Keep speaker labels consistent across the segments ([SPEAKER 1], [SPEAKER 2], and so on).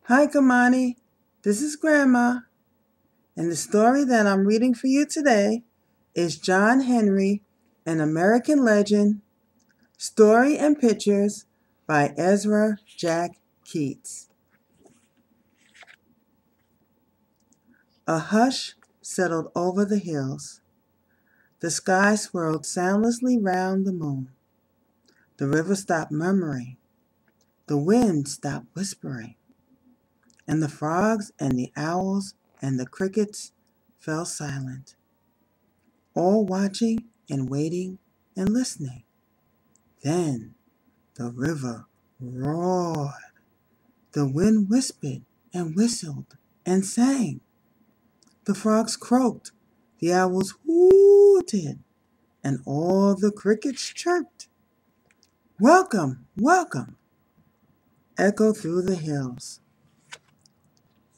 [SPEAKER 1] Hi, Khamani. This is Grandma, and the story that I'm reading for you today is John Henry, an American Legend, Story and Pictures by Ezra Jack Keats. A hush settled over the hills. The sky swirled soundlessly round the moon. The river stopped murmuring. The wind stopped whispering. And the frogs and the owls and the crickets fell silent, all watching and waiting and listening. Then the river roared. The wind whispered and whistled and sang. The frogs croaked, the owls hooted, and all the crickets chirped. Welcome, welcome, echoed through the hills.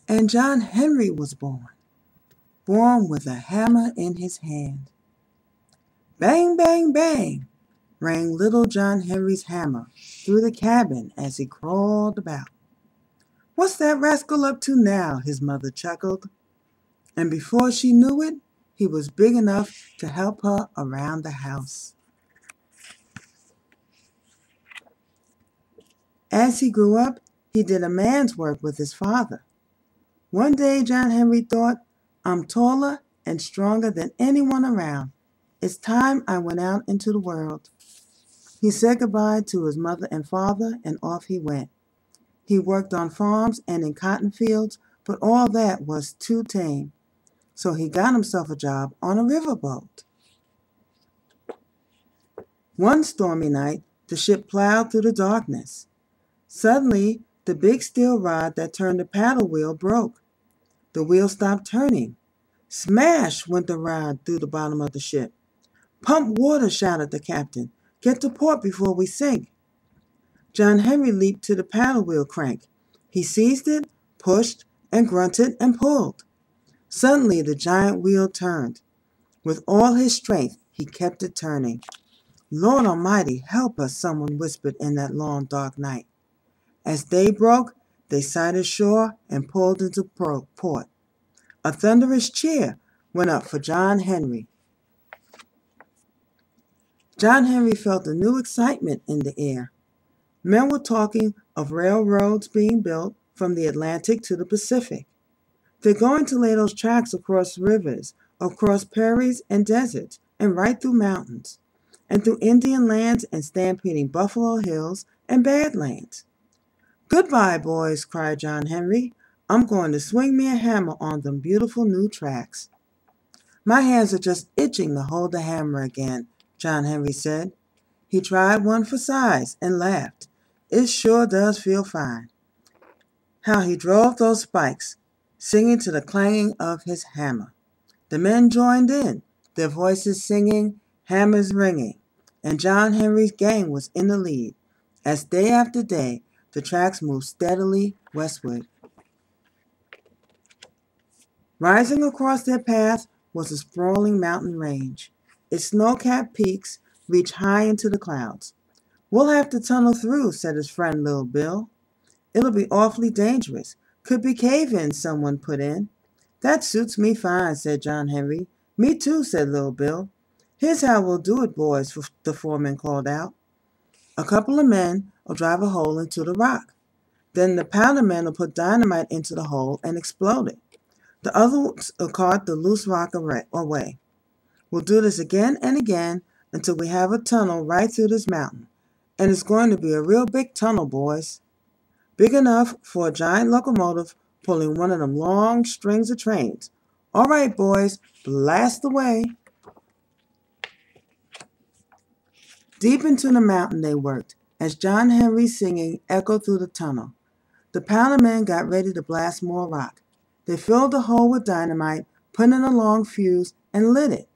[SPEAKER 1] And John Henry was born with a hammer in his hand. Bang, bang, bang, rang little John Henry's hammer through the cabin as he crawled about. What's that rascal up to now? His mother chuckled. And before she knew it, he was big enough to help her around the house. As he grew up, he did a man's work with his father. One day, John Henry thought, I'm taller and stronger than anyone around. It's time I went out into the world. He said goodbye to his mother and father, and off he went. He worked on farms and in cotton fields, but all that was too tame. So he got himself a job on a riverboat. One stormy night, the ship plowed through the darkness. Suddenly, the big steel rod that turned the paddle wheel broke. The wheel stopped turning. Smash went the rod through the bottom of the ship. Pump water, shouted the captain. Get to port before we sink. John Henry leaped to the paddle wheel crank. He seized it, pushed, and grunted and pulled. Suddenly the giant wheel turned. With all his strength, he kept it turning. Lord Almighty, help us, someone whispered in that long, dark night. As day broke, they sighted shore and pulled into port. A thunderous cheer went up for John Henry. John Henry felt a new excitement in the air. Men were talking of railroads being built from the Atlantic to the Pacific. They're going to lay those tracks across rivers, across prairies and deserts, and right through mountains, and through Indian lands and stampeding Buffalo Hills and Badlands. Goodbye, boys, cried John Henry. I'm going to swing me a hammer on them beautiful new tracks. My hands are just itching to hold the hammer again, John Henry said. He tried one for size and laughed. It sure does feel fine. How he drove those spikes, singing to the clanging of his hammer. The men joined in, their voices singing, hammers ringing, and John Henry's gang was in the lead, as day after day the tracks moved steadily westward. Rising across their path was a sprawling mountain range. Its snow-capped peaks reached high into the clouds. We'll have to tunnel through, said his friend Little Bill. It'll be awfully dangerous. Could be cave-in, someone put in. That suits me fine, said John Henry. Me too, said Little Bill. Here's how we'll do it, boys, the foreman called out. A couple of men will drive a hole into the rock. Then the powder men will put dynamite into the hole and explode it. The others will cart the loose rock away. We'll do this again and again until we have a tunnel right through this mountain. And it's going to be a real big tunnel, boys. Big enough for a giant locomotive pulling one of them long strings of trains. All right, boys, blast away. Deep into the mountain they worked, as John Henry's singing echoed through the tunnel. The powder men got ready to blast more rock. They filled the hole with dynamite, put in a long fuse, and lit it.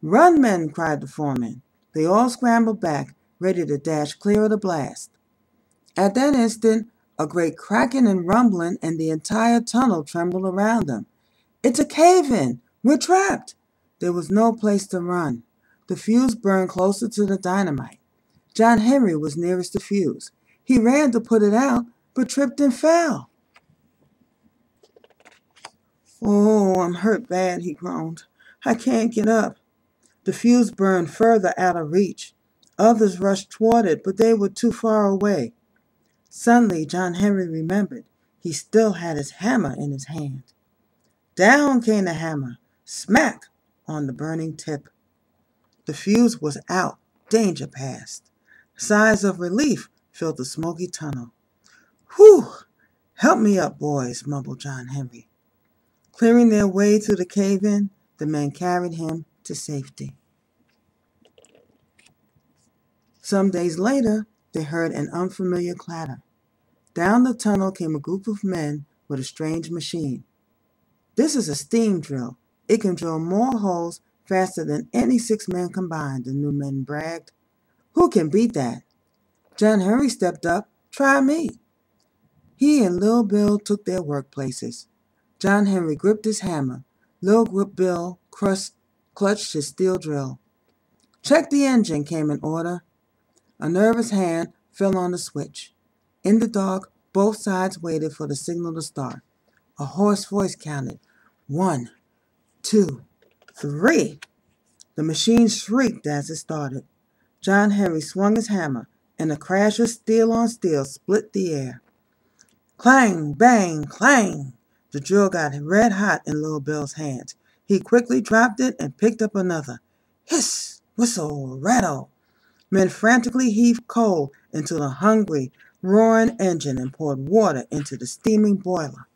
[SPEAKER 1] Run, men, cried the foreman. They all scrambled back, ready to dash clear of the blast. At that instant, a great cracking and rumbling, and the entire tunnel trembled around them. It's a cave-in! We're trapped! There was no place to run. The fuse burned closer to the dynamite. John Henry was nearest the fuse. He ran to put it out, but tripped and fell. "Oh, I'm hurt bad," he groaned. "I can't get up." The fuse burned further out of reach. Others rushed toward it, but they were too far away. Suddenly, John Henry remembered he still had his hammer in his hand. Down came the hammer, smack on the burning tip. The fuse was out, danger past. Sighs of relief filled the smoky tunnel. "Whew! Help me up, boys," mumbled John Henry. Clearing their way through the cave-in, the men carried him to safety. Some days later, they heard an unfamiliar clatter. Down the tunnel came a group of men with a strange machine. "This is a steam drill. It can drill more holes faster than any 6 men combined," the new men bragged. "Who can beat that?" John Henry stepped up. "Try me." He and Lil Bill took their workplaces. John Henry gripped his hammer. Lil Bill clutched his steel drill. "Check the engine," came an order. A nervous hand fell on the switch. In the dark, both sides waited for the signal to start. A hoarse voice counted. 1, 2, 3. The machine shrieked as it started. John Henry swung his hammer, and a crash of steel on steel split the air. Clang, bang, clang! The drill got red hot in Little Bill's hands. He quickly dropped it and picked up another. Hiss, whistle, rattle. Men frantically heaved coal into the hungry, roaring engine and poured water into the steaming boiler.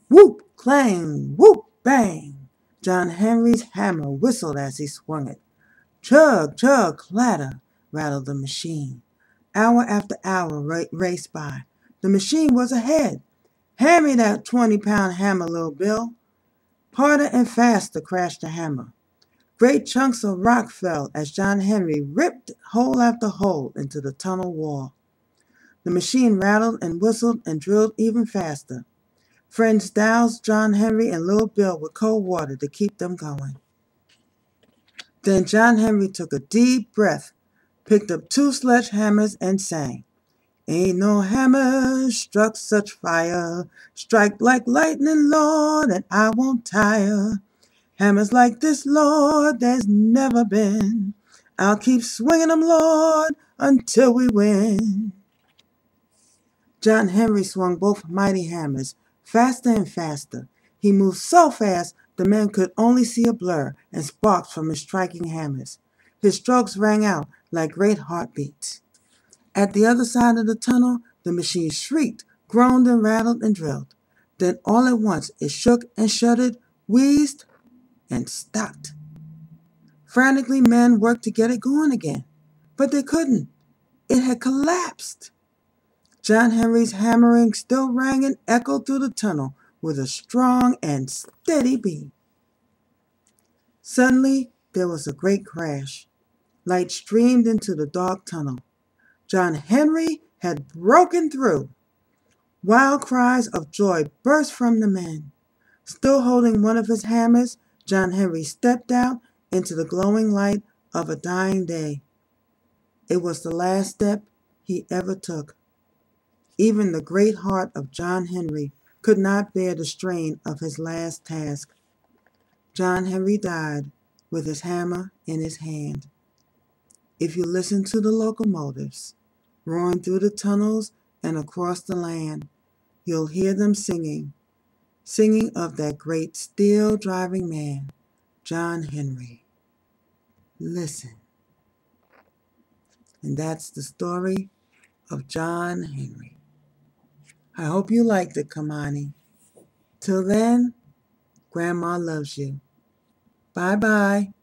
[SPEAKER 1] Whoop, clang, whoop, bang! John Henry's hammer whistled as he swung it. Chug, chug, clatter, rattled the machine. Hour after hour raced by. The machine was ahead. "Hand me that 20-pound hammer, Little Bill." Harder and faster crashed the hammer. Great chunks of rock fell as John Henry ripped hole after hole into the tunnel wall. The machine rattled and whistled and drilled even faster. Friends doused John Henry and Little Bill with cold water to keep them going. Then John Henry took a deep breath, picked up 2 sledgehammers, and sang, "Ain't no hammer struck such fire, strike like lightning, Lord, and I won't tire. Hammers like this, Lord, there's never been. I'll keep swinging 'em, Lord, until we win." John Henry swung both mighty hammers, faster and faster. He moved so fast the men could only see a blur and sparks from his striking hammers. His strokes rang out like great heartbeats. At the other side of the tunnel, the machine shrieked, groaned and rattled and drilled. Then all at once it shook and shuddered, wheezed, and stopped. Frantically, men worked to get it going again, but they couldn't. It had collapsed. John Henry's hammering still rang and echoed through the tunnel with a strong and steady beat. Suddenly, there was a great crash. Light streamed into the dark tunnel. John Henry had broken through. Wild cries of joy burst from the men. Still holding one of his hammers, John Henry stepped out into the glowing light of a dying day. It was the last step he ever took. Even the great heart of John Henry could not bear the strain of his last task. John Henry died with his hammer in his hand. If you listen to the locomotives roaring through the tunnels and across the land, you'll hear them singing of that great steel-driving man, John Henry. Listen. And that's the story of John Henry. I hope you liked it, Khamani. Till then, Grandma loves you. Bye-bye.